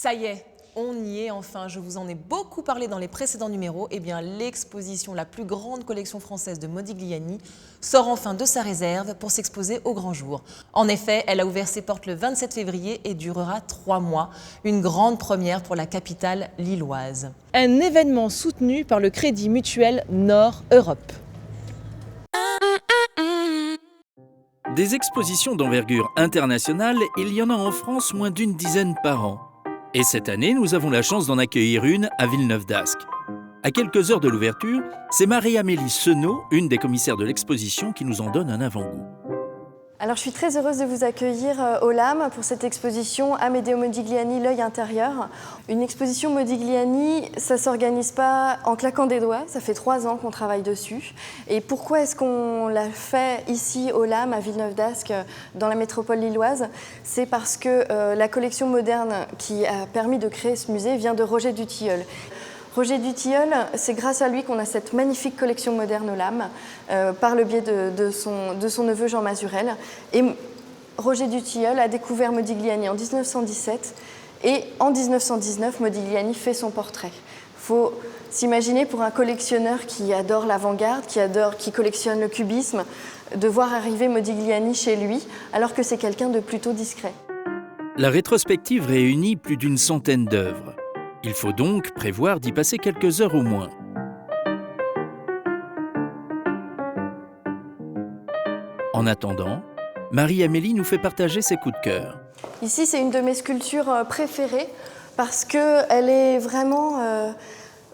Ça y est, on y est enfin. Je vous en ai beaucoup parlé dans les précédents numéros. Eh bien, l'exposition, la plus grande collection française de Modigliani, sort enfin de sa réserve pour s'exposer au grand jour. En effet, elle a ouvert ses portes le 27 février et durera 3 mois. Une grande première pour la capitale lilloise. Un événement soutenu par le Crédit Mutuel Nord-Europe. Des expositions d'envergure internationale, il y en a en France moins d'une dizaine par an. Et cette année, nous avons la chance d'en accueillir une à Villeneuve-d'Ascq. À quelques heures de l'ouverture, c'est Marie-Amélie Senot, une des commissaires de l'exposition, qui nous en donne un avant-goût. Alors, je suis très heureuse de vous accueillir au LAM pour cette exposition Amedeo Modigliani, l'œil intérieur. Une exposition Modigliani, ça ne s'organise pas en claquant des doigts, ça fait 3 ans qu'on travaille dessus. Et pourquoi est-ce qu'on l'a fait ici au LAM, à Villeneuve-d'Ascq, dans la métropole lilloise? C'est parce que la collection moderne qui a permis de créer ce musée vient de Roger Dutilleul. Roger Dutilleul, c'est grâce à lui qu'on a cette magnifique collection moderne au LAM, par le biais de son neveu Jean Mazurel. Et Roger Dutilleul a découvert Modigliani en 1917 et en 1919, Modigliani fait son portrait. Il faut s'imaginer pour un collectionneur qui adore l'avant-garde, qui collectionne le cubisme, de voir arriver Modigliani chez lui alors que c'est quelqu'un de plutôt discret. La rétrospective réunit plus d'une centaine d'œuvres. Il faut donc prévoir d'y passer quelques heures au moins. En attendant, Marie-Amélie nous fait partager ses coups de cœur. Ici, c'est une de mes sculptures préférées parce qu'elle est vraiment...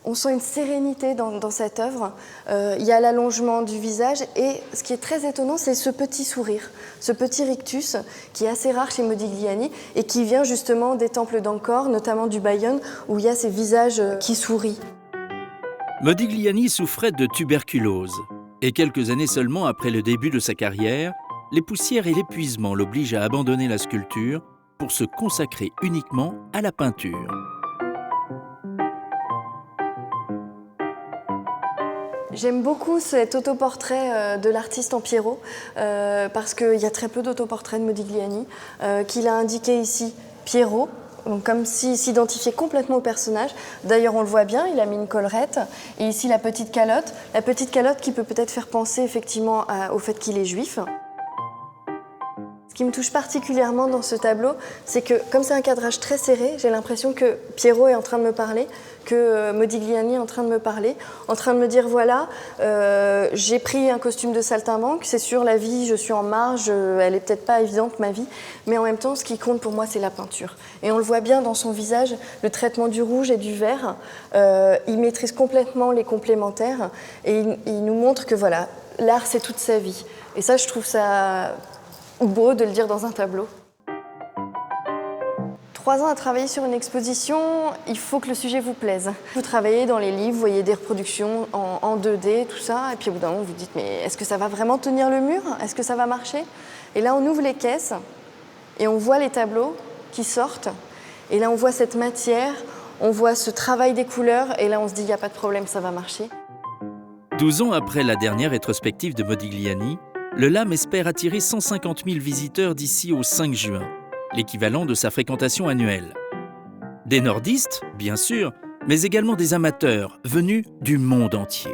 on sent une sérénité dans cette œuvre. Il y a l'allongement du visage et ce qui est très étonnant, c'est ce petit sourire, ce petit rictus qui est assez rare chez Modigliani et qui vient justement des temples d'Angkor, notamment du Bayonne, où il y a ces visages qui sourient. Modigliani souffrait de tuberculose et quelques années seulement après le début de sa carrière, les poussières et l'épuisement l'obligent à abandonner la sculpture pour se consacrer uniquement à la peinture. J'aime beaucoup cet autoportrait de l'artiste en Pierrot parce qu'il y a très peu d'autoportraits de Modigliani qu'il a indiqué ici Pierrot, donc comme s'il s'identifiait complètement au personnage. D'ailleurs, on le voit bien, il a mis une collerette et ici la petite calotte qui peut peut-être faire penser effectivement au fait qu'il est juif. Ce qui me touche particulièrement dans ce tableau, c'est que comme c'est un cadrage très serré, j'ai l'impression que Pierrot est en train de me parler, que Modigliani est en train de me parler, en train de me dire voilà, j'ai pris un costume de saltimbanque, c'est sûr la vie, je suis en marge, elle est peut-être pas évidente ma vie, mais en même temps ce qui compte pour moi c'est la peinture. Et on le voit bien dans son visage, le traitement du rouge et du vert, il maîtrise complètement les complémentaires et il nous montre que voilà, l'art c'est toute sa vie. Et ça je trouve ça beau de le dire dans un tableau. 3 ans à travailler sur une exposition, il faut que le sujet vous plaise. Vous travaillez dans les livres, vous voyez des reproductions en 2D, tout ça, et puis au bout d'un moment vous vous dites mais est-ce que ça va vraiment tenir le mur? Est-ce que ça va marcher? Et là on ouvre les caisses et on voit les tableaux qui sortent, et là on voit cette matière, on voit ce travail des couleurs, et là on se dit il n'y a pas de problème, ça va marcher. 12 ans après la dernière rétrospective de Modigliani, le LAM espère attirer 150 000 visiteurs d'ici au 5 juin, l'équivalent de sa fréquentation annuelle. Des nordistes, bien sûr, mais également des amateurs venus du monde entier.